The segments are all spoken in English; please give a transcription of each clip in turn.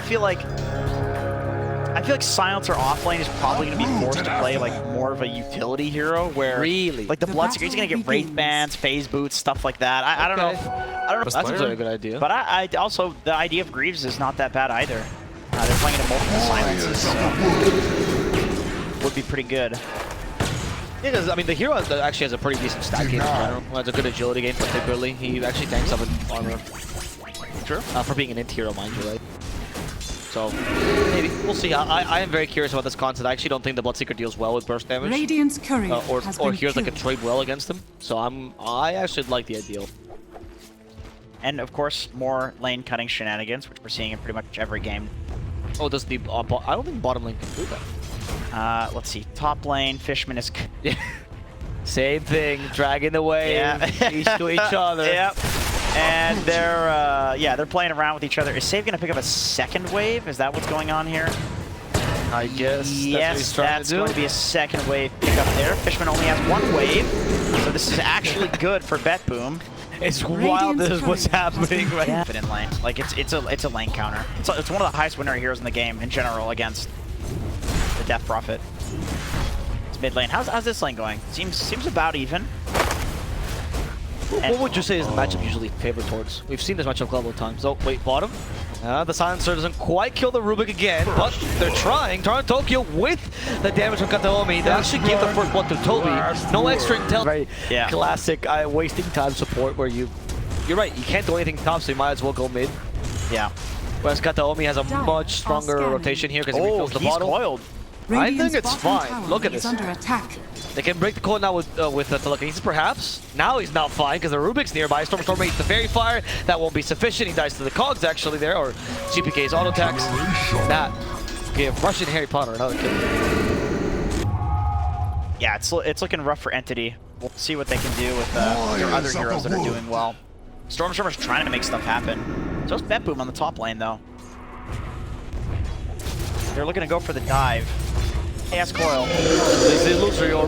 feel like Silencer offlane is probably going to be forced to play like more of a utility hero, where like the Bloodseeker, he's going to get Wraith Bands, Phase Boots, stuff like that. I don't know. I don't know. That's a very good idea. But I also, the idea of Greaves is not that bad either. They're playing it in multiple silences, so would be pretty good. Yeah, because I mean the hero actually has a pretty decent stat game in general. Has a good agility game particularly. He actually tanks up in armor. True. For being an int hero, mind you, right? So maybe we'll see. I am very curious about this concept. I actually don't think the Bloodseeker deals well with burst damage. Radiant's courier or heroes that can trade well against them. So I actually like the ideal. And of course, more lane cutting shenanigans, which we're seeing in pretty much every game. Oh, does the I don't think bottom lane can do that. Let's see. Top lane, Fishman is. Same thing, dragging the wave each to each other. Yep. And they're playing around with each other. Is Save gonna pick up a second wave? Is that what's going on here? I guess. Yes, that's going to be a second wave pick up there. Fishman only has one wave, so this is actually good for BETBOOM. It's wild. This is what's happening right now. In lane, like it's a lane counter. It's one of the highest win rate heroes in the game in general against the Death Prophet. It's mid lane. How's this lane going? Seems about even. What would you say is the matchup usually favored towards? We've seen this matchup a couple of times. Oh, wait, bottom? The Silencer doesn't quite kill the Rubik again, but they're trying. Tokyo with the damage from Kataomi. They actually give the first blood to Toby. No extra intel. Right. Yeah. Classic wasting time support where you're right, you can't do anything top, so you might as well go mid. Yeah. Whereas Kataomi has a much stronger rotation here because he refills the bottle. Coiled. I think it's fine. Look at this. Under attack. They can break the coil now with telekinesis, perhaps. Now he's not fine because the Rubik's nearby. Stormstormer eats the Fairy Fire. That won't be sufficient. He dies to the Cogs actually there, or GPK's auto attacks. That give Russian Harry Potter another kill. Yeah, it's looking rough for Entity. We'll see what they can do with their other heroes that are doing well. Stormstormer's trying to make stuff happen. So is BETBOOM on the top lane though. They're looking to go for the dive. Chaos Coil. They lose your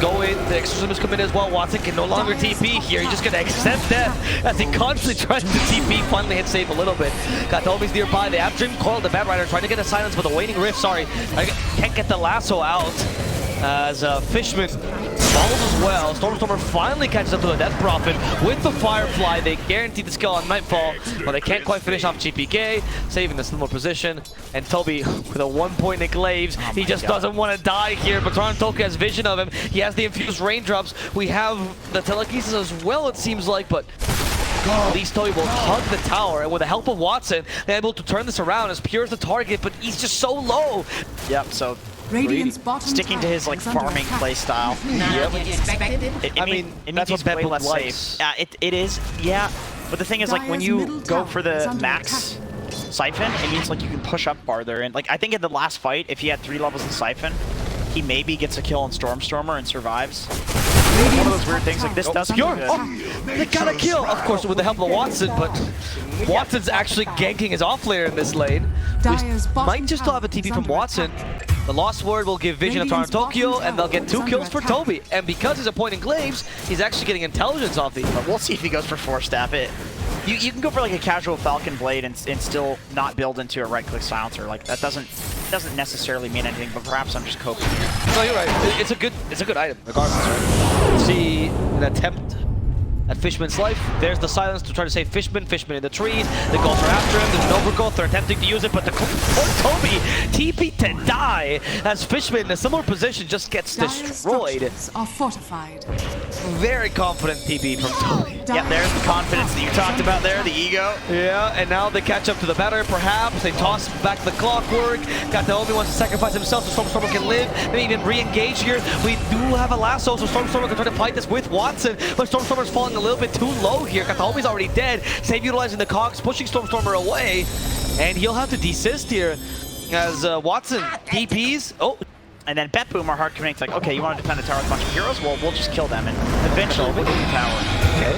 go in, the exorcism come in as well. Watson can no longer TP here. He's just gonna accept death as he constantly tries to TP. Finally hit save a little bit. Got Toby's nearby. They have Dream Coil, the Bad Rider, trying to get a silence, but the Waning Rift, sorry. Can't get the lasso out. As Fishman follows as well. Stormstormer finally catches up to the Death Prophet with the Firefly. They guarantee the skill on Nightfall, but they can't quite finish off GPK, saving the similar position. And Toby with a 1 point in Glaives. He just doesn't want to die here, but Tokyo has vision of him. He has the infused raindrops. We have the telekinesis as well, it seems like, but at least Toby will hug the tower, and with the help of Watson, they're able to turn this around as Pure as the target, but he's just so low. Yep, so sticking to his like farming play style. It means he's way less safe. It is, yeah. But the thing is, like when you go for the max Siphon, it means like you can push up farther. And like I think in the last fight, if he had 3 levels in Siphon, he maybe gets a kill on Stormstormer and survives. One of those weird things like this does Pure. They got a kill, of course, with the help of Watson, but Watson's actually ganking his offlaner in this lane. We might just still have a TP from Watson. The Lost Word will give vision of Tokyo, and they'll get 2 kills for Toby. And because he's a point in Glaives, he's actually getting intelligence off these. We'll see if he goes for 4-staff. You can go for like a casual Falcon Blade and still not build into a right-click silencer. Like that doesn't necessarily mean anything, but perhaps I'm just coping. No, you're right. It's a good item, regardless, right? See an attempt at Fishman's life. There's the silence to try to save Fishman in the trees. The Gulls are after him. There's an overgrowth. They're attempting to use it, but the poor Toby TP to die as Fishman in a similar position just gets destroyed. Are fortified. Very confident TP from Toby. Yeah, there's the confidence that you talked about there, the ego. Yeah, and now they catch up to the batter, perhaps. They toss back the clockwork. Kataomi wants to sacrifice himself so Stormstormer can live. Maybe even re-engage here. We do have a lasso, so Stormstormer can try to fight this with Watson, but Stormstormer's falling a little bit too low here. Kataomi's already dead. Save utilizing the cogs, pushing Stormstormer away, and he'll have to desist here as Watson TPs. Oh. And then BETBOOM are hard committing. It's like, okay, you want to defend the tower with a bunch of heroes? Well, we'll just kill them and eventually we'll get the tower. Okay.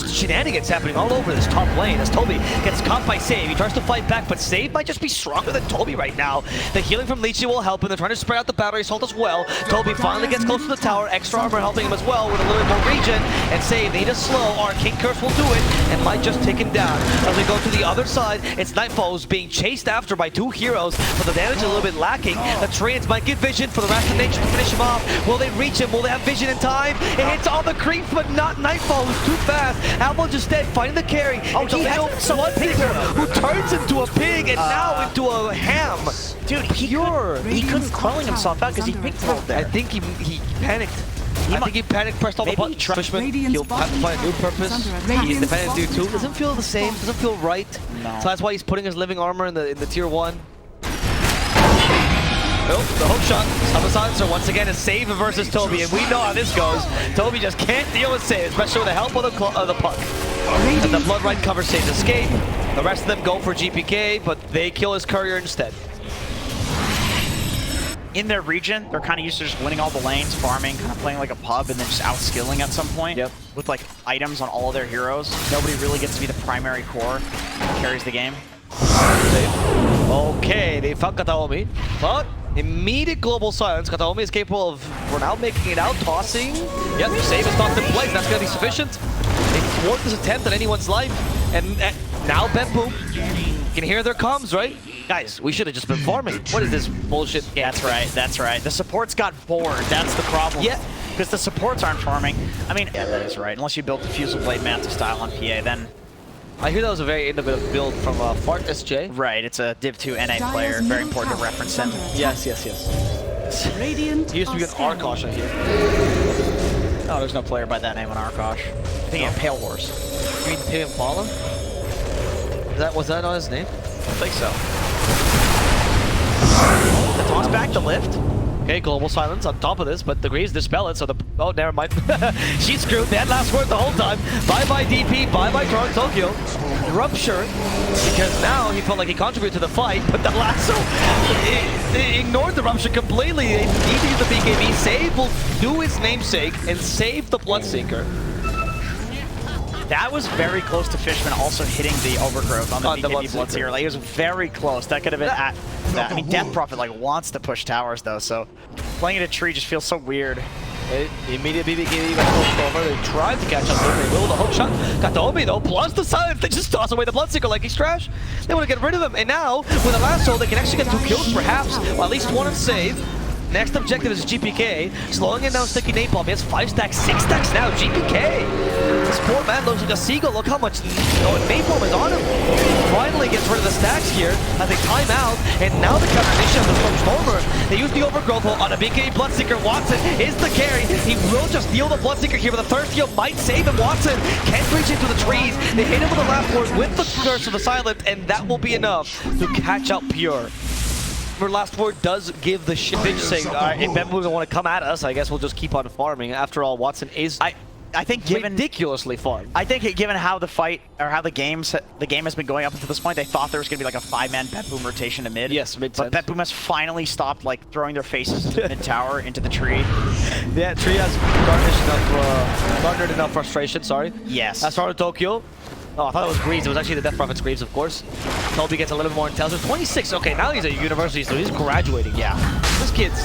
shenanigans happening all over this top lane as Toby gets caught by Save. He tries to fight back, but Save might just be stronger than Toby right now. The healing from Lychee will help him. They're trying to spread out the battery assault as well. Toby finally gets close to the tower. Extra armor helping him as well with a little bit more regen. And Save, they need a slow. Our King Curse will do it and might just take him down. As we go to the other side, it's Nightfall's being chased after by 2 heroes, but the damage is a little bit lacking. The Treants might get vision for the Wrath of Nature to finish him off. Will they reach him? Will they have vision in time? It hits all the creeps, but not Nightfall, who's too fast. Avo just dead, finding the carry. Oh, it's a he little Bloodseeker who turns into a pig and now into a ham. Dude, he couldn't crawling himself out because he pig rolled there. I think he panicked. I think he panicked, pressed all the buttons. Fishman, he'll have to find a new purpose. He's defending dude too. Doesn't feel the same, doesn't feel right. No. So that's why he's putting his living armor in the tier 1. Oh, the hook shot. Summer Silencer once again is Save versus Toby, and we know how this goes. Toby just can't deal with Save, especially with the help of the puck. And the Blood Right covers Save's escape. The rest of them go for GPK, but they kill his courier instead. In their region, they're kind of used to just winning all the lanes, farming, kind of playing like a pub, and then just outskilling at some point. Yep. With like items on all of their heroes. Nobody really gets to be the primary core that carries the game. Okay, they found Kataomi, but immediate global silence. Kataomi is capable of, for now, making it out, tossing. Yep, Save is knocked in place. That's going to be sufficient. They thwart this attempt on anyone's life. And now BETBOOM can hear their comms, right? Guys, we should have just been farming. What is this bullshit? Yeah, that's right. The supports got bored. That's the problem. Yeah. Because the supports aren't farming. I mean, yeah, that is right. Unless you build the Fusel Blade Manta style on PA, then... I hear that was a very innovative build from Fart SJ. Right, it's a Div 2 NA player. Very important to reference him. Yes. He used to be an Arkosh, I hear. Oh, there's no player by that name on Arkosh. I think he had Pale Horse. You mean Tim Impala? Was that not his name? I think so. The toss back to lift. Okay, global silence on top of this, but the Greaves dispel it, so the... Oh, never mind. She's screwed. They had last word the whole time. Bye-bye DP, bye-bye Tokyo. Rupture, because now he felt like he contributed to the fight, but the lasso he ignored the Rupture completely. They need to use the BKB. Save will do his namesake and save the Bloodseeker. That was very close to Fishman also hitting the overgrowth on the BKB Bloodseeker. Like, it was very close. That could have been at that. I mean, Death Prophet like wants to push towers though, so playing in a tree just feels so weird. Immediate BKB by over. They tried to catch up there. They will the hook shot. Kataomi though, plus the silence. They just toss away the Bloodseeker like he's trash. They want to get rid of him, and now with a lasso, they can actually get 2 kills perhaps, or at least 1 on Save. Next objective is GPK, slowing it down Sticky Napalm. He has 5 stacks, 6 stacks now. GPK! This poor man looks like a seagull. Look how much Napalm is on him. Finally gets rid of the stacks here as they time out, and now the counter initiative is from Stormer. They use the overgrowth on a BKB Bloodseeker. Watson is the carry. He will just deal the Bloodseeker here, but the third heal might save him. Watson can't reach into the trees. They hit him with the last word with the curse of the silent, and that will be enough to catch out Pure. Her last word does give the shit bitch saying, all right, if BETBOOM don't want to come at us, I guess we'll just keep on farming. After all, Watson is I think given ridiculously farmed. I think given how the fight or how the game has been going up until this point, they thought there was going to be like a 5-man BETBOOM rotation to mid. Yes, mid. But BETBOOM has finally stopped like throwing their faces into the mid tower into the tree. Yeah, tree has garnered enough frustration. Sorry. Yes. As far as Tokyo. Oh, I thought it was Greaves. It was actually the Death Prophet's Greaves, of course. Toby gets a little bit more intelligence. 26. Okay, now he's at university, so he's graduating. Yeah. This kid's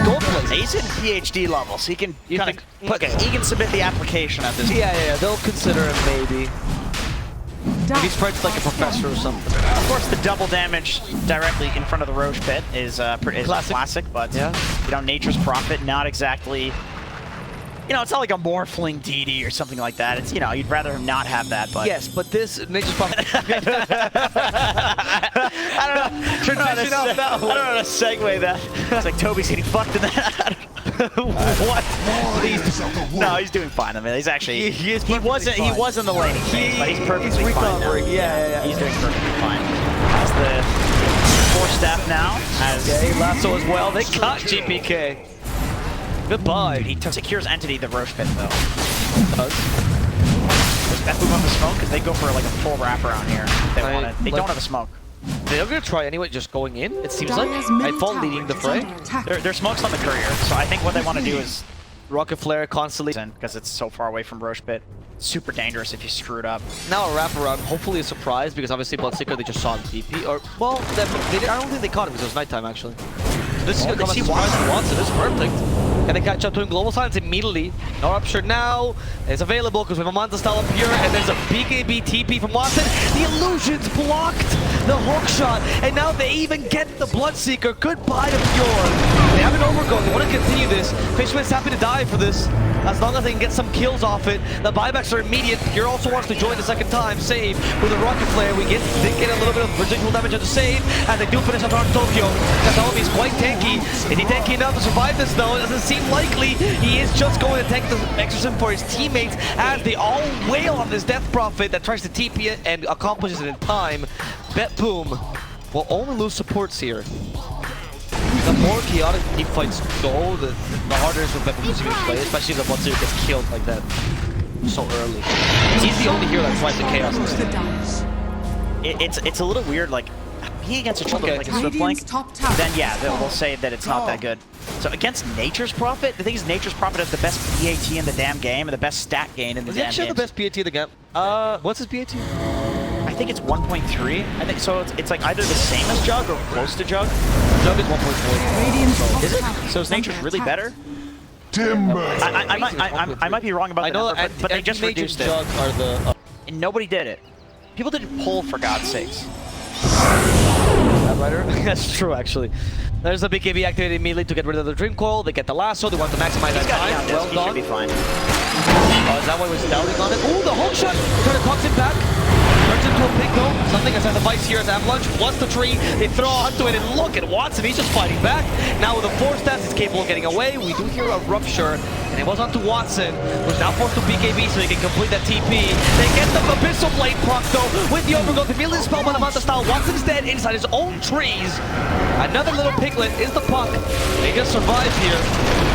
gold place. He's in PhD level, so he can he can submit the application at this point. Yeah. They'll consider him maybe. He's friends like a professor or something. Of course, the double damage directly in front of the Roche pit is classic, but you know, Nature's Prophet, not exactly. You know, it's not like a Morphling DD or something like that. It's, you know, you'd rather not have that, but... Yes, but this Nature's Prophet... I don't know how to segue that. It's like Toby's getting fucked in that. What? No, he's doing fine. I mean, he's actually... He wasn't the laning phase, but he's perfectly fine now. Yeah. He's doing perfectly fine. Has the 4-staff now. Okay, lasso as well. They caught GPK. Goodbye. Dude, he secures Entity the Roche pit though. Does BETBOOM have the smoke? Because they go for like a full wraparound here. They want it. They don't have a smoke. They're gonna try anyway, just going in. It seems like Nightfall leading the fray. Their smoke's on the courier, so I think what they want to do is Rocket Flare constantly. Because it's so far away from Roche Pit. Super dangerous if you screw it up. Now a wraparound, hopefully a surprise, because obviously Bloodseeker, they just saw the TP. Or, well, I don't think they caught him because it was nighttime, actually. So this is going to come as a surprise for Watson. This is perfect. And they catch up to him. Global Silence immediately. No Rupture now is available because we have a Manta style up here, and there's a BKB TP from Watson. The illusions blocked the hook shot, and now they even get the Bloodseeker. Goodbye to Pure. They have an overgo. They want to continue this. Fishman's happy to die for this, as long as they can get some kills off it. The buybacks are immediate. Pure also wants to join the second time. Save with a Rocket Flare. We did get a little bit of residual damage on the save, and they do finish up on Tokyo. Kataomi is quite tanky. Is he tanky enough to survive this, though? It doesn't seem likely. He is just going to take the exorcism for his teammates as they all wail on this Death Prophet that tries to TP it and accomplishes it in time. BETBOOM will only lose supports here. The more chaotic team fights go, the harder it is for BETBOOM to play, especially if the Bloodseeker gets killed like that so early. He's the only hero that thrives in chaos. It's a little weird, like, being against a triple like a Swift Link, then yeah, we'll say that it's not that good. So against Nature's Prophet, the thing is Nature's Prophet has the best BAT in the damn game and the best stat gain in the damn game. Is he actually the best BAT in the game? What's his BAT? I think it's 1.3. I think so. It's like either the same as Jug or close to Jug. Jug is 1.4. Is it? So is Nature's really better? I might be wrong about the number, but they just reduced it. Jug are the, and nobody did it. People didn't pull, for God's sakes. That's true, actually. There's a BKB activated immediately to get rid of the Dream Coil. They get the lasso. They want to maximize that time. Well done. He should be fine. Oh, is that why he was doubting on it? Ooh, the hook shot! Trying to cox it back. Turns into a pig though. Something as a device here as Avalanche wants the tree. They throw onto it, and look at Watson. He's just fighting back. Now with the 4 stats, he's capable of getting away. We do hear a Rupture, and it was onto Watson, who's now forced to BKB so he can complete that TP. They get the Abyssal Blade proc though with the overgrowth. Immediately spell by the Manta style. Watson's dead inside his own trees. Another little piglet is the puck. They just survive here.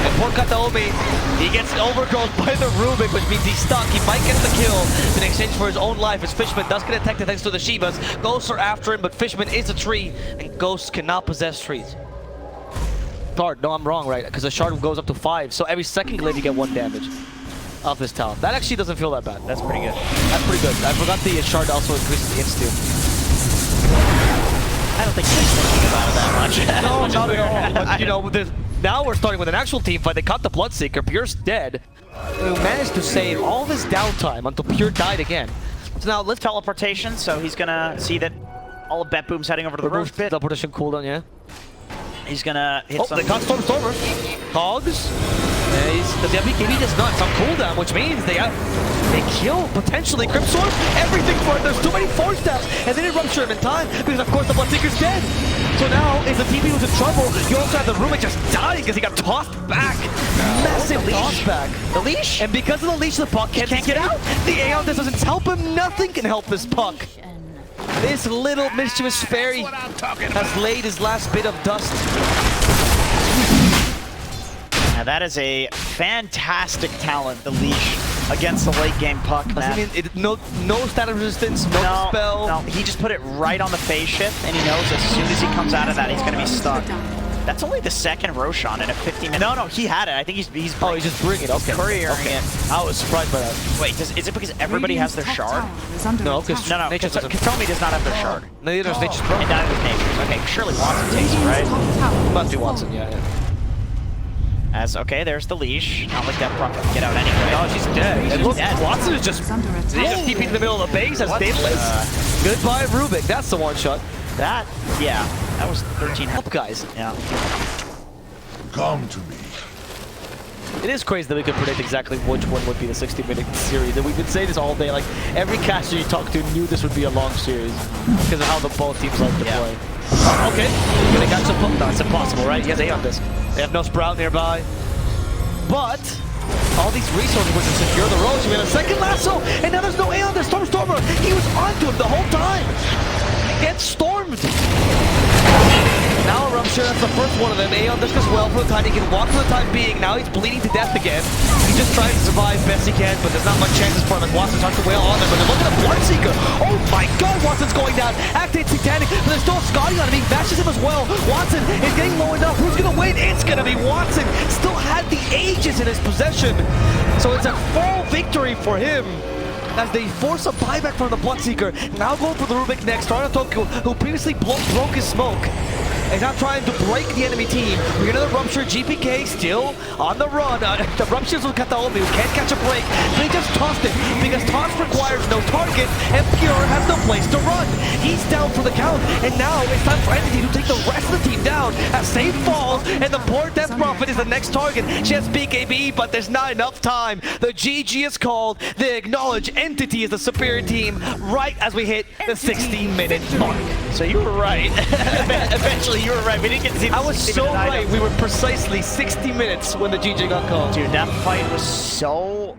And poor Kataomi, he gets overgrowth by the Rubik, which means he's stuck. He might get the kill in exchange for his own life, as Fishman does get attacked thanks to the Shivas. Ghosts are after him, but Fishman is a tree, and Ghosts cannot possess trees. Shard, no, I'm wrong, right? Because the Shard goes up to 5, so every second glaive you get 1 damage off this talent. That actually doesn't feel that bad. That's pretty good. That's pretty good. I forgot the Shard also increases the insta. I don't think he's thinking about it that much. No, not at all. But, you know, now we're starting with an actual team fight. They caught the Bloodseeker. Pure's dead. We managed to save all this downtime until Pure died again. So now let's Teleportation. So he's gonna see that all of BETBOOM's heading over to the Roche Pit. Teleportation cooldown, yeah. He's gonna hit some. They caught Stormer. Hogs. The BKB does not. It's on cooldown, which means they kill potentially Crimsword. Everything for it. There's too many 4 steps, and they didn't rupture him in time because, of course, the Bloodseeker's dead. So now, if the TP was in trouble, you also have the Rubik just dying because he got tossed back. Massive toss back. The leash? And because of the leash, the puck can't get out. The Aeon doesn't help him. Nothing can help this puck. This little mischievous fairy has laid his last bit of dust. Now that is a fantastic talent, the leash, against the late game puck, man. I mean, no static resistance, no spell. No, he just put it right on the phase shift, and he knows as soon as he comes out of that, he's going to be stuck. That's only the second Roshan in a 15-minute. No, he had it. I think he's oh, he's just bringing it. Okay. Couriering it. I was surprised by that. Wait, is it because everybody has their shard? No, because Kataomi does not have their shard. Neither does Nature's Prophet. And neither does Nature's. Okay, surely Watson takes it, right? Must be Watson, yeah. As, okay, there's the leash. Not like that Prophet can get out anyway. Oh, she's dead. And look, Watson is just keeping in the middle of the base as Daedalus. Goodbye, Rubik. That's the one shot. That, yeah, that was 13 help, guys. Yeah. Come to me. It is crazy that we could predict exactly which one would be the 60-minute series. And we've been saying this all day. Like, every caster you talk to knew this would be a long series because of how the both teams like to play. Okay, gonna catch some puck. No, it's impossible, right? He has A on this. They have no Sprout nearby. But all these resources were to secure the roads. We had a second lasso, and now there's no A on this. Stormer. He was onto him the whole time. Gets stormed. Now a rupture, that's the first one of them. Aeon disc as well for the time. He can walk for the time being. Now he's bleeding to death again. He just tries to survive best he can, but there's not much chances for him as Watson starts to wail on him. But they're looking at Bloodseeker. Oh my god, Watson's going down. Activates Satanic, but there's still Scotty on him. He bashes him as well. Watson is getting low enough. Who's gonna win? It's gonna be Watson. Still had the Aegis in his possession. So it's a full victory for him, as they force a buyback from the Bloodseeker. Now going for the Rubik next. Starter Tokyo, who previously broke his smoke, is now trying to break the enemy team. We get another Rupture. GPK still on the run. The Ruptures with Kataomi, who can't catch a break. They just tossed it because toss requires no target, and Pure has no place to run. He's down for the count, and now it's time for Entity to take the rest of the team down as Save falls, and the poor Death Prophet is the next target. She has BKB, but there's not enough time. The GG is called. They acknowledge Entity is the superior team right as we hit the 60-minute mark. So you were right. Eventually you were right. We didn't get to see the I was so right. We were precisely 60 minutes when the GG got called. Dude, that fight was so